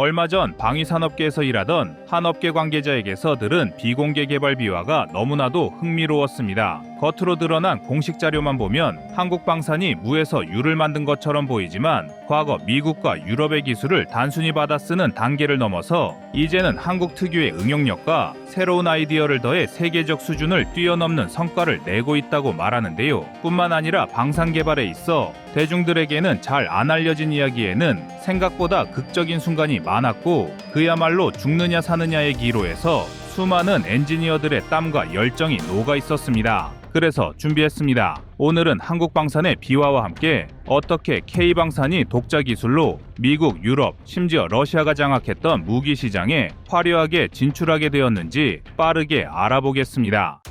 얼마 전 방위산업계에서 일하던 한 업계 관계자에게서 들은 비공개 개발 비화가 너무나도 흥미로웠습니다. 겉으로 드러난 공식 자료만 보면 한국 방산이 무에서 유를 만든 것처럼 보이지만 과거 미국과 유럽의 기술을 단순히 받아 쓰는 단계를 넘어서 이제는 한국 특유의 응용력과 새로운 아이디어를 더해 세계적 수준을 뛰어넘는 성과를 내고 있다고 말하는데요. 뿐만 아니라 방산 개발에 있어 대중들에게는 잘 안 알려진 이야기에는 생각보다 극적인 순간이 많았고 그야말로 죽느냐 사느냐의 기로에서 수많은 엔지니어들의 땀과 열정이 녹아 있었습니다. 그래서 준비했습니다. 오늘은 한국방산의 비화와 함께 어떻게 K방산이 독자 기술로 미국, 유럽, 심지어 러시아가 장악했던 무기 시장에 화려하게 진출하게 되었는지 빠르게 알아보겠습니다.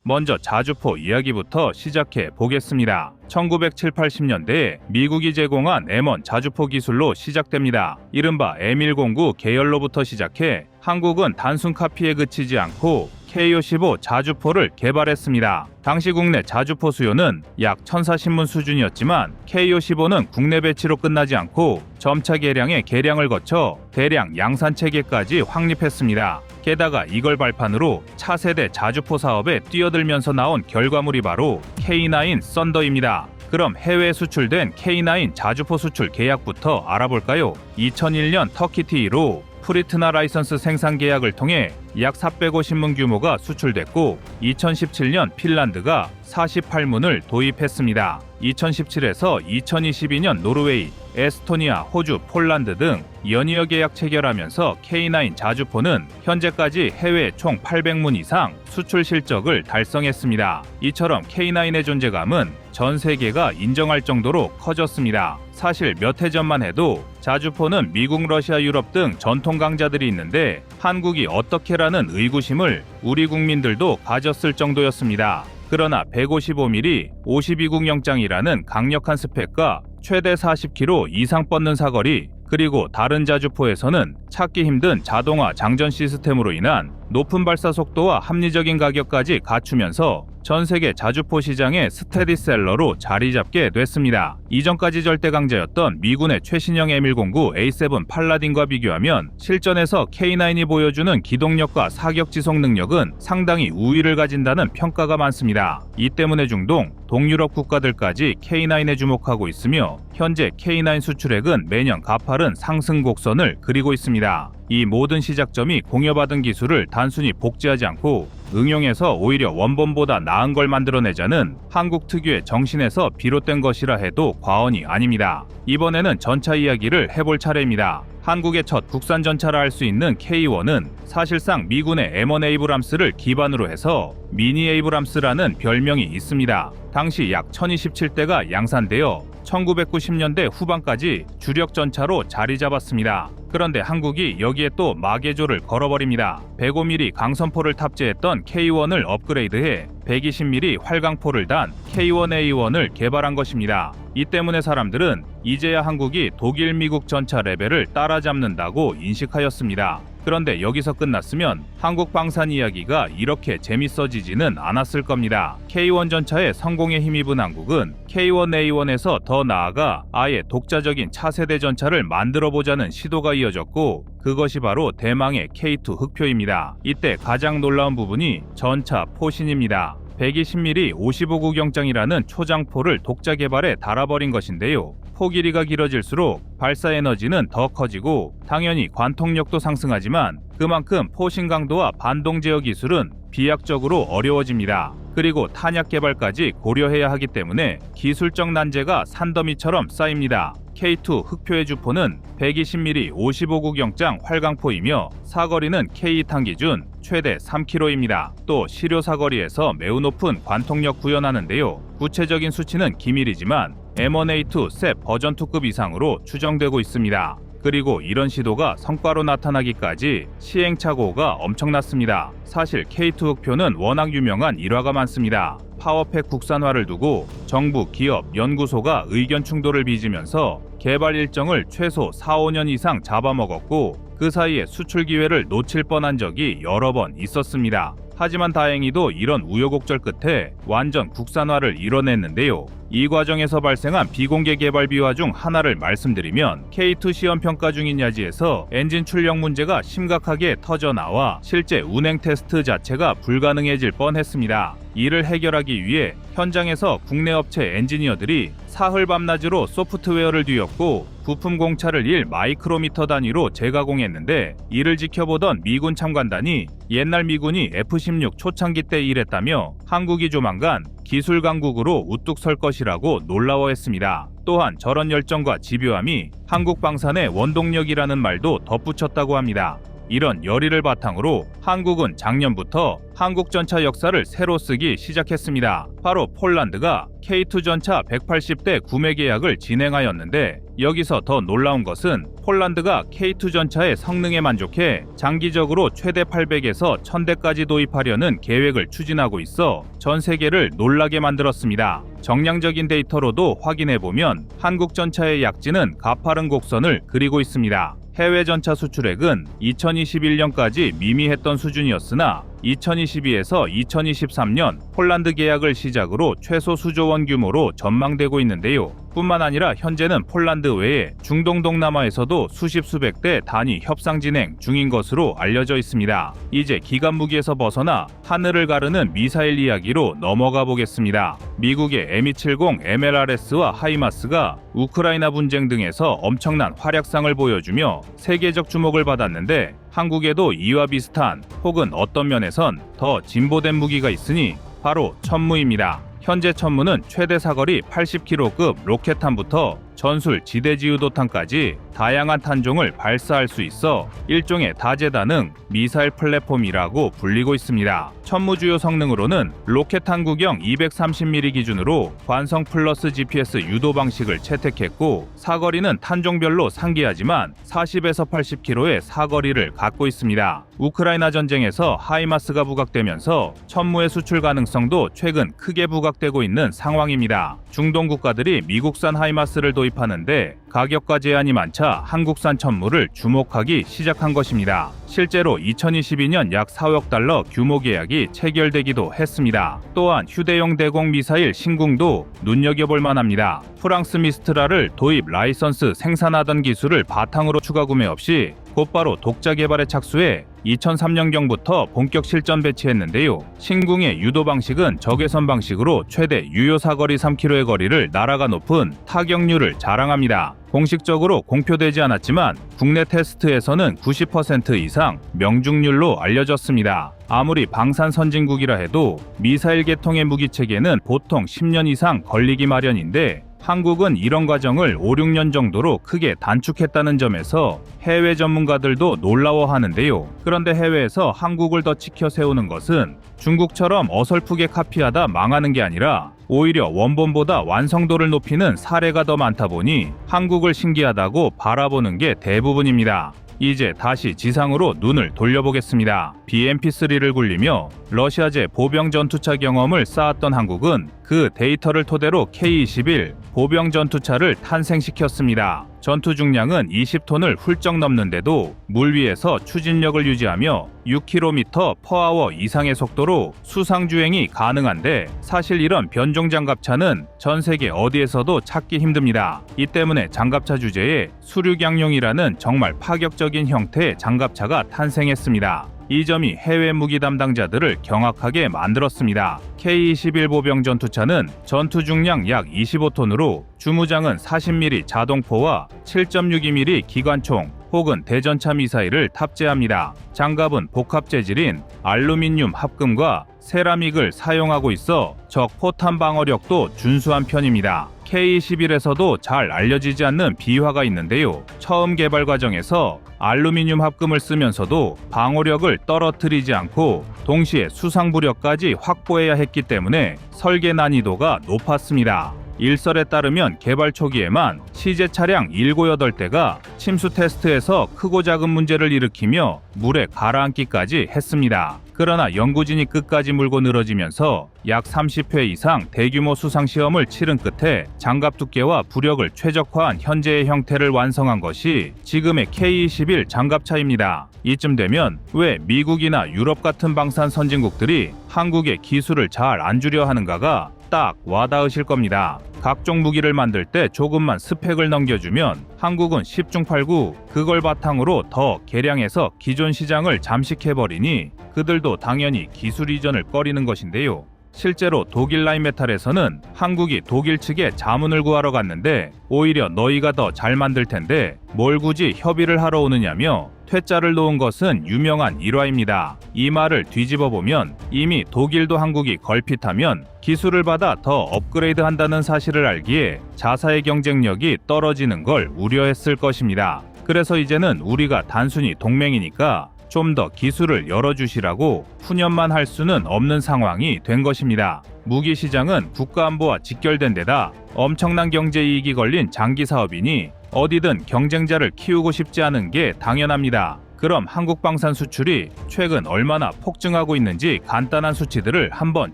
먼저 자주포 이야기부터 시작해 보겠습니다. 1970, 80년대에 미국이 제공한 M1 자주포 기술로 시작됩니다. 이른바 M109 계열로부터 시작해 한국은 단순 카피에 그치지 않고 K55 자주포를 개발했습니다. 당시 국내 자주포 수요는 약 1040문 수준이었지만 K55는 국내 배치로 끝나지 않고 점차 개량의 개량을 거쳐 대량 양산 체계까지 확립했습니다. 게다가 이걸 발판으로 차세대 자주포 사업에 뛰어들면서 나온 결과물이 바로 K9 썬더입니다. 그럼 해외 수출된 K9 자주포 수출 계약부터 알아볼까요? 2001년 터키티로 프리트나 라이선스 생산 계약을 통해 약 450문 규모가 수출됐고 2017년 핀란드가 48문을 도입했습니다. 2017에서 2022년 노르웨이, 에스토니아, 호주, 폴란드 등 연이어 계약 체결하면서 K9 자주포는 현재까지 해외 총 800문 이상 수출 실적을 달성했습니다. 이처럼 K9의 존재감은 전 세계가 인정할 정도로 커졌습니다. 사실 몇 해 전만 해도 자주포는 미국, 러시아, 유럽 등 전통 강자들이 있는데 한국이 어떻게라는 의구심을 우리 국민들도 가졌을 정도였습니다. 그러나 155mm 52국 영장이라는 강력한 스펙과 최대 40km 이상 뻗는 사거리, 그리고 다른 자주포에서는 찾기 힘든 자동화 장전 시스템으로 인한 높은 발사 속도와 합리적인 가격까지 갖추면서 전 세계 자주포 시장의 스테디셀러로 자리 잡게 됐습니다. 이전까지 절대 강자였던 미군의 최신형 M109 A7 팔라딘과 비교하면 실전에서 K9이 보여주는 기동력과 사격 지속 능력은 상당히 우위를 가진다는 평가가 많습니다. 이 때문에 중동, 동유럽 국가들까지 K9에 주목하고 있으며 현재 K9 수출액은 매년 가파른 상승 곡선을 그리고 있습니다. 이 모든 시작점이 공여받은 기술을 단순히 복제하지 않고 응용해서 오히려 원본보다 나은 걸 만들어내자는 한국 특유의 정신에서 비롯된 것이라 해도 과언이 아닙니다. 이번에는 전차 이야기를 해볼 차례입니다. 한국의 첫 국산 전차라 할 수 있는 K1은 사실상 미군의 M1 에이브람스를 기반으로 해서 미니 에이브람스라는 별명이 있습니다. 당시 약 1027대가 양산되어 1990년대 후반까지 주력 전차로 자리 잡았습니다. 그런데 한국이 여기에 또 마개조를 걸어버립니다. 105mm 강선포를 탑재했던 K1을 업그레이드해 120mm 활강포를 단 K1A1을 개발한 것입니다. 이 때문에 사람들은 이제야 한국이 독일, 미국 전차 레벨을 따라잡는다고 인식하였습니다. 그런데 여기서 끝났으면 한국 방산 이야기가 이렇게 재밌어지지는 않았을 겁니다. K1 전차의 성공에 힘입은 한국은 K1A1에서 더 나아가 아예 독자적인 차세대 전차를 만들어보자는 시도가 이어졌고 그것이 바로 대망의 K2 흑표입니다. 이때 가장 놀라운 부분이 전차 포신입니다. 120mm 55국 영장이라는 초장포를 독자 개발에 달아버린 것인데요. 포 길이가 길어질수록 발사 에너지는 더 커지고 당연히 관통력도 상승하지만 그만큼 포신 강도와 반동 제어 기술은 비약적으로 어려워집니다. 그리고 탄약 개발까지 고려해야 하기 때문에 기술적 난제가 산더미처럼 쌓입니다. K2 흑표의 주포는 120mm 55국 영장 활강포이며 사거리는 K2탄 기준 최대 3km입니다. 또 시료 사거리에서 매우 높은 관통력 구현하는데요. 구체적인 수치는 기밀이지만 M1A2 셋 버전 2급 이상으로 추정되고 있습니다. 그리고 이런 시도가 성과로 나타나기까지 시행착오가 엄청났습니다. 사실 K2 흑표는 워낙 유명한 일화가 많습니다. 파워팩 국산화를 두고 정부, 기업, 연구소가 의견 충돌을 빚으면서 개발 일정을 최소 4, 5년 이상 잡아먹었고 그 사이에 수출 기회를 놓칠 뻔한 적이 여러 번 있었습니다. 하지만 다행히도 이런 우여곡절 끝에 완전 국산화를 이뤄냈는데요. 이 과정에서 발생한 비공개 개발 비화 중 하나를 말씀드리면 K2 시험 평가 중인 야지에서 엔진 출력 문제가 심각하게 터져나와 실제 운행 테스트 자체가 불가능해질 뻔했습니다. 이를 해결하기 위해 현장에서 국내 업체 엔지니어들이 사흘 밤낮으로 소프트웨어를 뒤엎고 부품 공차를 1 마이크로미터 단위로 재가공했는데, 이를 지켜보던 미군 참관단이 옛날 미군이 F-16 초창기 때 일했다며 한국이 조만간 기술 강국으로 우뚝 설 것이라고 놀라워했습니다. 또한 저런 열정과 집요함이 한국 방산의 원동력이라는 말도 덧붙였다고 합니다. 이런 열의를 바탕으로 한국은 작년부터 한국 전차 역사를 새로 쓰기 시작했습니다. 바로 폴란드가 K2 전차 180대 구매 계약을 진행하였는데, 여기서 더 놀라운 것은 폴란드가 K2 전차의 성능에 만족해 장기적으로 최대 800에서 1000대까지 도입하려는 계획을 추진하고 있어 전 세계를 놀라게 만들었습니다. 정량적인 데이터로도 확인해보면 한국 전차의 약진은 가파른 곡선을 그리고 있습니다. 해외 전차 수출액은 2021년까지 미미했던 수준이었으나 2022에서 2023년 폴란드 계약을 시작으로 최소 수조 원 규모로 전망되고 있는데요. 뿐만 아니라 현재는 폴란드 외에 중동 동남아에서도 수십 수백 대 단위 협상 진행 중인 것으로 알려져 있습니다. 이제 기갑 무기에서 벗어나 하늘을 가르는 미사일 이야기로 넘어가 보겠습니다. 미국의 M270 MLRS와 하이마스가 우크라이나 분쟁 등에서 엄청난 활약상을 보여주며 세계적 주목을 받았는데, 한국에도 이와 비슷한 혹은 어떤 면에선 더 진보된 무기가 있으니 바로 천무입니다. 현재 천무는 최대 사거리 80km급 로켓탄부터 전술 지대지휘도탄까지 다양한 탄종을 발사할 수 있어 일종의 다재다능 미사일 플랫폼이라고 불리고 있습니다. 천무 주요 성능으로는 로켓탄 구경 230mm 기준으로 관성 플러스 GPS 유도 방식을 채택했고, 사거리는 탄종별로 상기하지만 40에서 80km의 사거리를 갖고 있습니다. 우크라이나 전쟁에서 하이마스가 부각되면서 천무의 수출 가능성도 최근 크게 부각되고 있는 상황입니다. 중동 국가들이 미국산 하이마스를 도입하는데 가격과 제한이 많자 한국산 천무를 주목하기 시작한 것입니다. 실제로 2022년 약 4억 달러 규모 계약이 체결되기도 했습니다. 또한 휴대용 대공 미사일 신궁도 눈여겨볼 만합니다. 프랑스 미스트랄을 도입 라이선스 생산하던 기술을 바탕으로 추가 구매 없이 곧바로 독자 개발에 착수해 2003년경부터 본격 실전 배치했는데요. 신궁의 유도 방식은 적외선 방식으로 최대 유효 사거리 3km의 거리를 날아가 높은 타격률을 자랑합니다. 공식적으로 공표되지 않았지만 국내 테스트에서는 90% 이상 명중률로 알려졌습니다. 아무리 방산 선진국이라 해도 미사일 개통의 무기체계는 보통 10년 이상 걸리기 마련인데, 한국은 이런 과정을 5, 6년 정도로 크게 단축했다는 점에서 해외 전문가들도 놀라워하는데요. 그런데 해외에서 한국을 더 치켜 세우는 것은 중국처럼 어설프게 카피하다 망하는 게 아니라 오히려 원본보다 완성도를 높이는 사례가 더 많다 보니 한국을 신기하다고 바라보는 게 대부분입니다. 이제 다시 지상으로 눈을 돌려보겠습니다. BMP-3를 굴리며 러시아제 보병 전투차 경험을 쌓았던 한국은 그 데이터를 토대로 K-21 보병 전투차를 탄생시켰습니다. 전투 중량은 20톤을 훌쩍 넘는데도 물 위에서 추진력을 유지하며 6km/h 이상의 속도로 수상주행이 가능한데, 사실 이런 변종 장갑차는 전 세계 어디에서도 찾기 힘듭니다. 이 때문에 장갑차 주제에 수륙양용이라는 정말 파격적인 형태의 장갑차가 탄생했습니다. 이 점이 해외 무기 담당자들을 경악하게 만들었습니다. K-21 보병 전투차는 전투 중량 약 25톤으로 주무장은 40mm 자동포와 7.62mm 기관총 혹은 대전차 미사일을 탑재합니다. 장갑은 복합 재질인 알루미늄 합금과 세라믹을 사용하고 있어 적 포탄 방어력도 준수한 편입니다. K-21에서도 잘 알려지지 않는 비화가 있는데요. 처음 개발 과정에서 알루미늄 합금을 쓰면서도 방어력을 떨어뜨리지 않고 동시에 수상부력까지 확보해야 했기 때문에 설계 난이도가 높았습니다. 일설에 따르면 개발 초기에만 시제 차량 7, 8대가 침수 테스트에서 크고 작은 문제를 일으키며 물에 가라앉기까지 했습니다. 그러나 연구진이 끝까지 물고 늘어지면서 약 30회 이상 대규모 수상 시험을 치른 끝에 장갑 두께와 부력을 최적화한 현재의 형태를 완성한 것이 지금의 K-21 장갑차입니다. 이쯤 되면 왜 미국이나 유럽 같은 방산 선진국들이 한국의 기술을 잘 안 주려 하는가가 딱 와닿으실 겁니다. 각종 무기를 만들 때 조금만 스펙을 넘겨주면 한국은 10중 8구 그걸 바탕으로 더 개량해서 기존 시장을 잠식해버리니 그들도 당연히 기술 이전을 꺼리는 것인데요. 실제로 독일 라인메탈에서는 한국이 독일 측에 자문을 구하러 갔는데 오히려 너희가 더 잘 만들 텐데 뭘 굳이 협의를 하러 오느냐며 퇴짜를 놓은 것은 유명한 일화입니다. 이 말을 뒤집어 보면 이미 독일도 한국이 걸핏하면 기술을 받아 더 업그레이드 한다는 사실을 알기에 자사의 경쟁력이 떨어지는 걸 우려했을 것입니다. 그래서 이제는 우리가 단순히 동맹이니까 좀 더 기술을 열어주시라고 푸념만 할 수는 없는 상황이 된 것입니다. 무기 시장은 국가안보와 직결된 데다 엄청난 경제 이익이 걸린 장기 사업이니 어디든 경쟁자를 키우고 싶지 않은 게 당연합니다. 그럼 한국 방산 수출이 최근 얼마나 폭증하고 있는지 간단한 수치들을 한번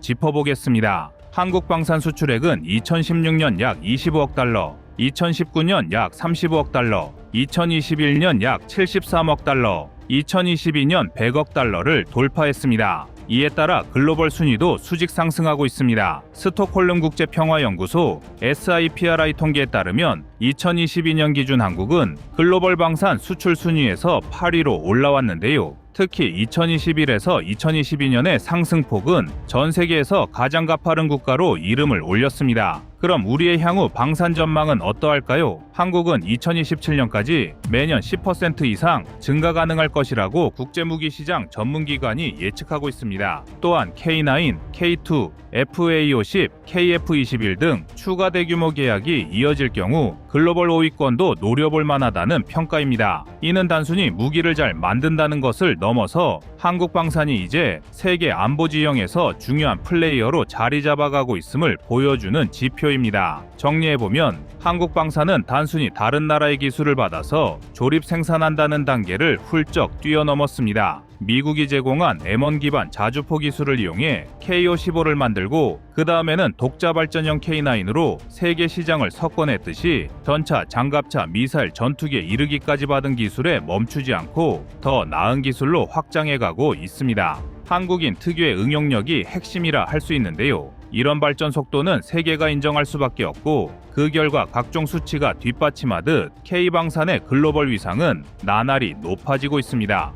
짚어보겠습니다. 한국 방산 수출액은 2016년 약 25억 달러, 2019년 약 35억 달러, 2021년 약 73억 달러, 2022년 100억 달러를 돌파했습니다. 이에 따라 글로벌 순위도 수직 상승하고 있습니다. 스톡홀름 국제평화연구소 SIPRI 통계에 따르면 2022년 기준 한국은 글로벌 방산 수출 순위에서 8위로 올라왔는데요. 특히 2021에서 2022년의 상승폭은 전 세계에서 가장 가파른 국가로 이름을 올렸습니다. 그럼 우리의 향후 방산 전망은 어떠할까요? 한국은 2027년까지 매년 10% 이상 증가 가능할 것이라고 국제무기시장 전문기관이 예측하고 있습니다. 또한 K9, K2, FA50, KF21 등 추가 대규모 계약이 이어질 경우 글로벌 5위권도 노려볼 만하다는 평가입니다. 이는 단순히 무기를 잘 만든다는 것을 넘어서 한국 방산이 이제 세계 안보 지형에서 중요한 플레이어로 자리 잡아가고 있음을 보여주는 지표입니다. 정리해보면 한국 방산은 단순히 다른 나라의 기술을 받아서 조립 생산한다는 단계를 훌쩍 뛰어넘었습니다. 미국이 제공한 M1 기반 자주포 기술을 이용해 KO-15를 만들고 그 다음에는 독자 발전형 K9으로 세계 시장을 석권했듯이 전차, 장갑차, 미사일, 전투기에 이르기까지 받은 기술에 멈추지 않고 더 나은 기술로 확장해가고 있습니다. 한국인 특유의 응용력이 핵심이라 할 수 있는데요. 이런 발전 속도는 세계가 인정할 수밖에 없고 그 결과 각종 수치가 뒷받침하듯 K방산의 글로벌 위상은 나날이 높아지고 있습니다.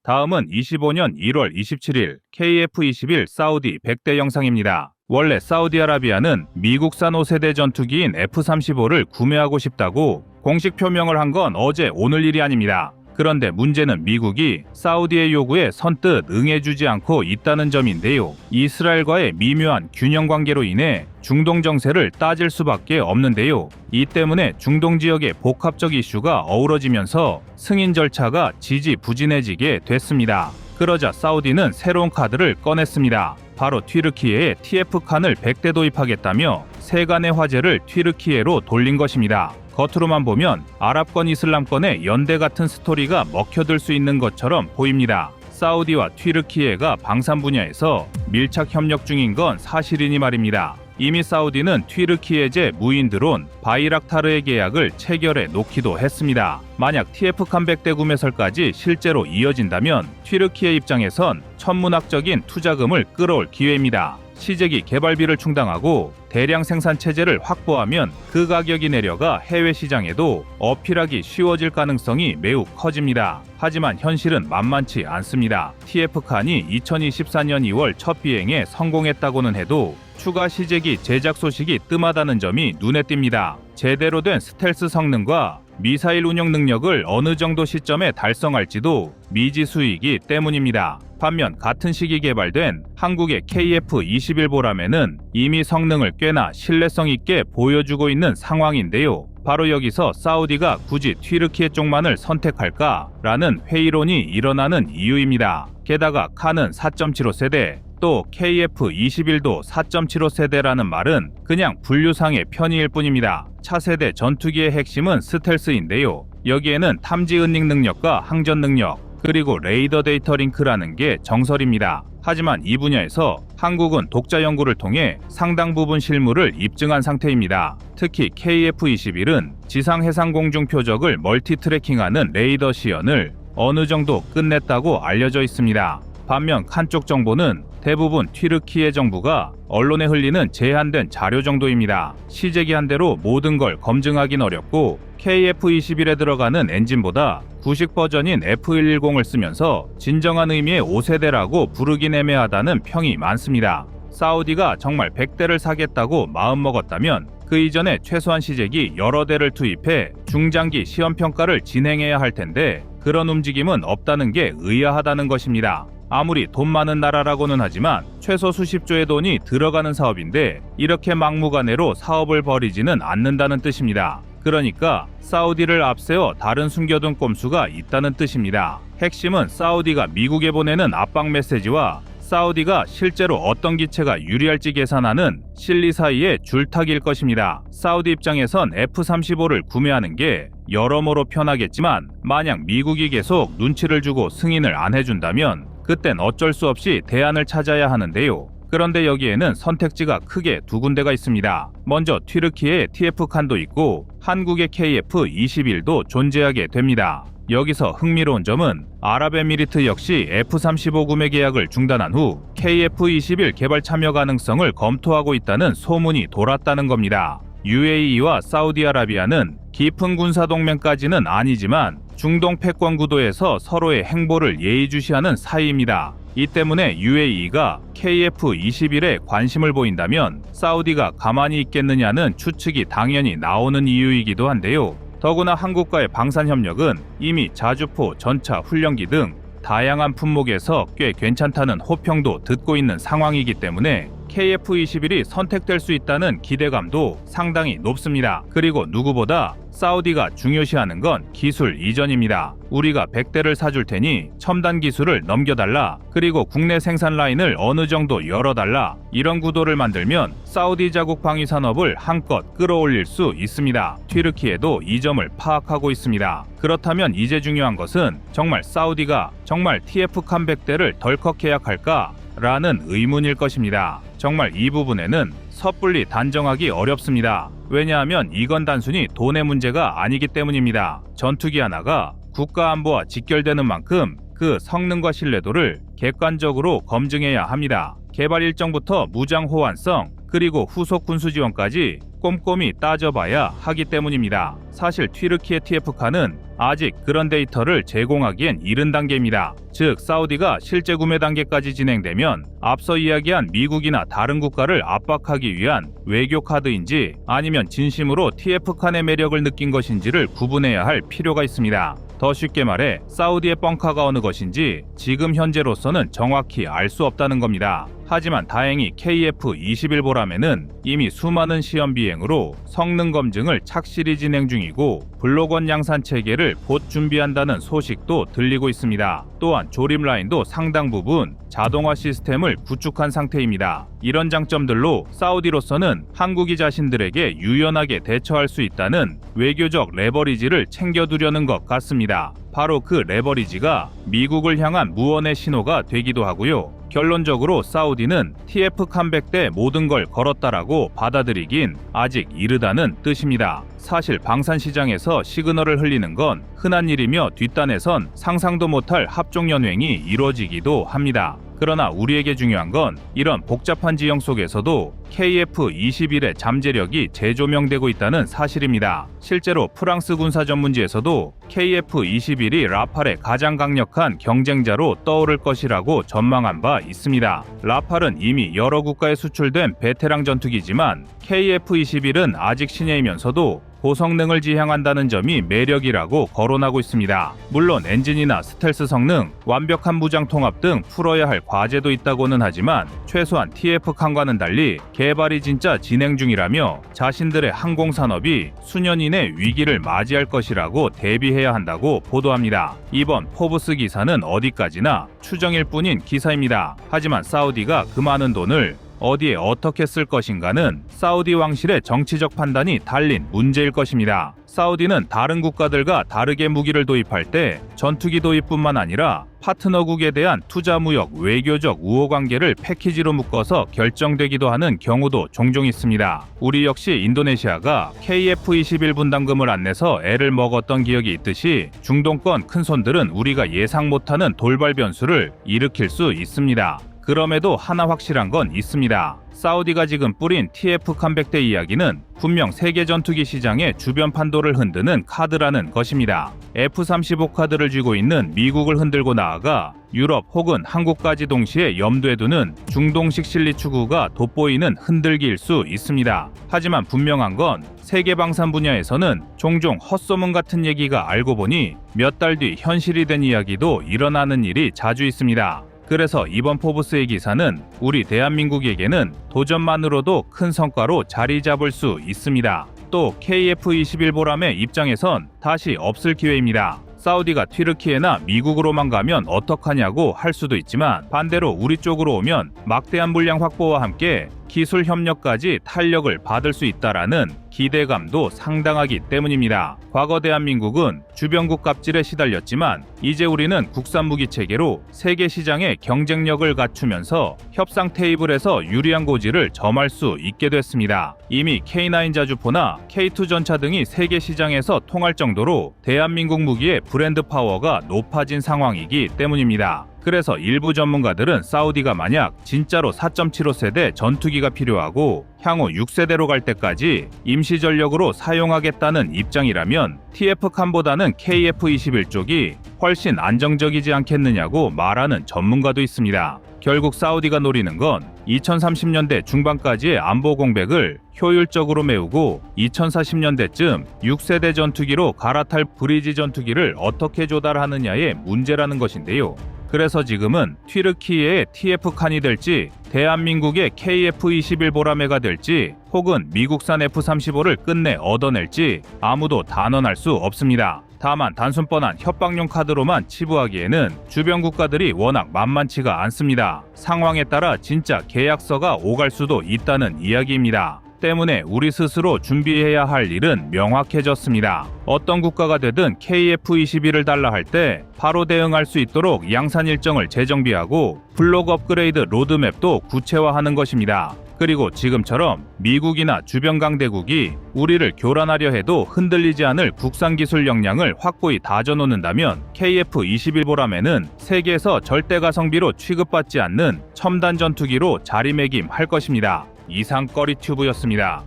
다음은 25년 1월 27일 KF-21 사우디 100대 영상입니다. 원래 사우디아라비아는 미국산 5세대 전투기인 F-35를 구매하고 싶다고 공식 표명을 한 건 어제 오늘 일이 아닙니다. 그런데 문제는 미국이 사우디의 요구에 선뜻 응해주지 않고 있다는 점인데요. 이스라엘과의 미묘한 균형 관계로 인해 중동 정세를 따질 수밖에 없는데요. 이 때문에 중동 지역의 복합적 이슈가 어우러지면서 승인 절차가 지지부진해지게 됐습니다. 그러자 사우디는 새로운 카드를 꺼냈습니다. 바로 튀르키예에 TF칸을 100대 도입하겠다며 세간의 화제를 튀르키예로 돌린 것입니다. 겉으로만 보면 아랍권 이슬람권의 연대 같은 스토리가 먹혀들 수 있는 것처럼 보입니다. 사우디와 튀르키예가 방산 분야에서 밀착 협력 중인 건 사실이니 말입니다. 이미 사우디는 튀르키예제 무인 드론 바이락타르의 계약을 체결해 놓기도 했습니다. 만약 TF칸 100대 구매설까지 실제로 이어진다면 튀르키예 입장에선 천문학적인 투자금을 끌어올 기회입니다. 시제기 개발비를 충당하고 대량 생산 체제를 확보하면 그 가격이 내려가 해외 시장에도 어필하기 쉬워질 가능성이 매우 커집니다. 하지만 현실은 만만치 않습니다. TF칸이 2024년 2월 첫 비행에 성공했다고는 해도 추가 시제기 제작 소식이 뜸하다는 점이 눈에 띕니다. 제대로 된 스텔스 성능과 미사일 운영 능력을 어느 정도 시점에 달성할지도 미지수이기 때문입니다. 반면 같은 시기 개발된 한국의 KF-21 보람에는 이미 성능을 꽤나 신뢰성 있게 보여주고 있는 상황인데요. 바로 여기서 사우디가 굳이 튀르키예 쪽만을 선택할까라는 회의론이 일어나는 이유입니다. 게다가 칸은 4.75세대, 또 KF-21도 4.75세대라는 말은 그냥 분류상의 편의일 뿐입니다. 차세대 전투기의 핵심은 스텔스인데요. 여기에는 탐지 은닉 능력과 항전 능력, 그리고 레이더 데이터 링크라는 게 정설입니다. 하지만 이 분야에서 한국은 독자 연구를 통해 상당 부분 실무를 입증한 상태입니다. 특히 KF-21은 지상 해상 공중 표적을 멀티 트래킹하는 레이더 시연을 어느 정도 끝냈다고 알려져 있습니다. 반면 칸 쪽 정보는 대부분 튀르키예 정부가 언론에 흘리는 제한된 자료 정도입니다. 시제기한 대로 모든 걸 검증하긴 어렵고 KF-21에 들어가는 엔진보다 구식 버전인 F110을 쓰면서 진정한 의미의 5세대라고 부르긴 애매하다는 평이 많습니다. 사우디가 정말 100대를 사겠다고 마음먹었다면 그 이전에 최소한 시제기 여러 대를 투입해 중장기 시험평가를 진행해야 할 텐데 그런 움직임은 없다는 게 의아하다는 것입니다. 아무리 돈 많은 나라라고는 하지만 최소 수십조의 돈이 들어가는 사업인데 이렇게 막무가내로 사업을 벌이지는 않는다는 뜻입니다. 그러니까 사우디를 앞세워 다른 숨겨둔 꼼수가 있다는 뜻입니다. 핵심은 사우디가 미국에 보내는 압박 메시지와 사우디가 실제로 어떤 기체가 유리할지 계산하는 실리 사이의 줄타기일 것입니다. 사우디 입장에선 F-35를 구매하는 게 여러모로 편하겠지만 만약 미국이 계속 눈치를 주고 승인을 안 해준다면 그땐 어쩔 수 없이 대안을 찾아야 하는데요. 그런데 여기에는 선택지가 크게 두 군데가 있습니다. 먼저 튀르키예의 TF칸도 있고 한국의 KF-21도 존재하게 됩니다. 여기서 흥미로운 점은 아랍에미리트 역시 F-35 구매 계약을 중단한 후 KF-21 개발 참여 가능성을 검토하고 있다는 소문이 돌았다는 겁니다. UAE와 사우디아라비아는 깊은 군사동맹까지는 아니지만 중동 패권 구도에서 서로의 행보를 예의주시하는 사이입니다. 이 때문에 UAE가 KF-21에 관심을 보인다면 사우디가 가만히 있겠느냐는 추측이 당연히 나오는 이유이기도 한데요. 더구나 한국과의 방산협력은 이미 자주포, 전차, 훈련기 등 다양한 품목에서 꽤 괜찮다는 호평도 듣고 있는 상황이기 때문에 KF-21이 선택될 수 있다는 기대감도 상당히 높습니다. 그리고 누구보다 사우디가 중요시하는 건 기술 이전입니다. 우리가 100대를 사줄 테니 첨단 기술을 넘겨달라. 그리고 국내 생산 라인을 어느 정도 열어달라. 이런 구도를 만들면 사우디 자국 방위 산업을 한껏 끌어올릴 수 있습니다. 튀르키예도 이 점을 파악하고 있습니다. 그렇다면 이제 중요한 것은 정말 사우디가 정말 TF-칸 100대를 덜컥 계약할까? 라는 의문일 것입니다. 정말 이 부분에는 섣불리 단정하기 어렵습니다. 왜냐하면 이건 단순히 돈의 문제가 아니기 때문입니다. 전투기 하나가 국가 안보와 직결되는 만큼 그 성능과 신뢰도를 객관적으로 검증해야 합니다. 개발 일정부터 무장 호환성, 그리고 후속 군수 지원까지 꼼꼼히 따져봐야 하기 때문입니다. 사실 튀르키예 TF-칸은 아직 그런 데이터를 제공하기엔 이른 단계입니다. 즉 사우디가 실제 구매 단계까지 진행되면 앞서 이야기한 미국이나 다른 국가를 압박하기 위한 외교 카드인지 아니면 진심으로 TF-칸의 매력을 느낀 것인지를 구분해야 할 필요가 있습니다. 더 쉽게 말해 사우디의 뻥카가 어느 것인지 지금 현재로서는 정확히 알 수 없다는 겁니다. 하지만 다행히 KF-21보람에는 이미 수많은 시험 비행으로 성능 검증을 착실히 진행 중이고 블록원 양산 체계를 곧 준비한다는 소식도 들리고 있습니다. 또한 조립 라인도 상당 부분 자동화 시스템을 구축한 상태입니다. 이런 장점들로 사우디로서는 한국이 자신들에게 유연하게 대처할 수 있다는 외교적 레버리지를 챙겨두려는 것 같습니다. 바로 그 레버리지가 미국을 향한 무언의 신호가 되기도 하고요. 결론적으로 사우디는 TF-칸 100대 모든 걸 걸었다라고 받아들이긴 아직 이르다는 뜻입니다. 사실 방산시장에서 시그널을 흘리는 건 흔한 일이며 뒷단에선 상상도 못할 합종연횡이 이루어지기도 합니다. 그러나 우리에게 중요한 건 이런 복잡한 지형 속에서도 KF-21의 잠재력이 재조명되고 있다는 사실입니다. 실제로 프랑스 군사 전문지에서도 KF-21이 라팔의 가장 강력한 경쟁자로 떠오를 것이라고 전망한 바 있습니다. 라팔은 이미 여러 국가에 수출된 베테랑 전투기지만 KF-21은 아직 신예이면서도 고성능을 지향한다는 점이 매력이라고 거론하고 있습니다. 물론 엔진이나 스텔스 성능, 완벽한 무장 통합 등 풀어야 할 과제도 있다고는 하지만 최소한 TF-칸과는 달리 개발이 진짜 진행 중이라며 자신들의 항공산업이 수년 이내 위기를 맞이할 것이라고 대비해야 한다고 보도합니다. 이번 포브스 기사는 어디까지나 추정일 뿐인 기사입니다. 하지만 사우디가 그 많은 돈을 어디에 어떻게 쓸 것인가는 사우디 왕실의 정치적 판단이 달린 문제일 것입니다. 사우디는 다른 국가들과 다르게 무기를 도입할 때 전투기 도입뿐만 아니라 파트너국에 대한 투자 무역, 외교적 우호 관계를 패키지로 묶어서 결정되기도 하는 경우도 종종 있습니다. 우리 역시 인도네시아가 KF-21 분담금을 안 내서 애를 먹었던 기억이 있듯이 중동권 큰손들은 우리가 예상 못하는 돌발 변수를 일으킬 수 있습니다. 그럼에도 하나 확실한 건 있습니다. 사우디가 지금 뿌린 TF-300대 이야기는 분명 세계 전투기 시장의 주변 판도를 흔드는 카드라는 것입니다. F-35 카드를 쥐고 있는 미국을 흔들고 나아가 유럽 혹은 한국까지 동시에 염두에 두는 중동식 실리 추구가 돋보이는 흔들기일 수 있습니다. 하지만 분명한 건 세계 방산 분야에서는 종종 헛소문 같은 얘기가 알고 보니 몇 달 뒤 현실이 된 이야기도 일어나는 일이 자주 있습니다. 그래서 이번 포브스의 기사는 우리 대한민국에게는 도전만으로도 큰 성과로 자리 잡을 수 있습니다. 또 KF-21 보람의 입장에선 다시 없을 기회입니다. 사우디가 튀르키예나 미국으로만 가면 어떡하냐고 할 수도 있지만 반대로 우리 쪽으로 오면 막대한 물량 확보와 함께 기술 협력까지 탄력을 받을 수 있다라는 기대감도 상당하기 때문입니다. 과거 대한민국은 주변국 갑질에 시달렸지만 이제 우리는 국산 무기 체계로 세계 시장의 경쟁력을 갖추면서 협상 테이블에서 유리한 고지를 점할 수 있게 됐습니다. 이미 K9 자주포나 K2 전차 등이 세계 시장에서 통할 정도로 대한민국 무기의 브랜드 파워가 높아진 상황이기 때문입니다. 그래서 일부 전문가들은 사우디가 만약 진짜로 4.75세대 전투기가 필요하고 향후 6세대로 갈 때까지 임시 전력으로 사용하겠다는 입장이라면 TF-칸보다는 KF-21 쪽이 훨씬 안정적이지 않겠느냐고 말하는 전문가도 있습니다. 결국 사우디가 노리는 건 2030년대 중반까지의 안보 공백을 효율적으로 메우고 2040년대쯤 6세대 전투기로 갈아탈 브리지 전투기를 어떻게 조달하느냐의 문제라는 것인데요. 그래서 지금은 튀르키예의 TF-칸이 될지 대한민국의 KF-21 보라매가 될지 혹은 미국산 F-35를 끝내 얻어낼지 아무도 단언할 수 없습니다. 다만 단순 뻔한 협박용 카드로만 치부하기에는 주변 국가들이 워낙 만만치가 않습니다. 상황에 따라 진짜 계약서가 오갈 수도 있다는 이야기입니다. 때문에 우리 스스로 준비해야 할 일은 명확해졌습니다. 어떤 국가가 되든 KF-21을 달라 할 때 바로 대응할 수 있도록 양산 일정을 재정비하고 블록 업그레이드 로드맵도 구체화하는 것입니다. 그리고 지금처럼 미국이나 주변 강대국이 우리를 교란하려 해도 흔들리지 않을 국산 기술 역량을 확고히 다져놓는다면 KF-21 보람에는 세계에서 절대 가성비로 취급받지 않는 첨단 전투기로 자리매김할 것입니다. 이상 꺼리튜브였습니다.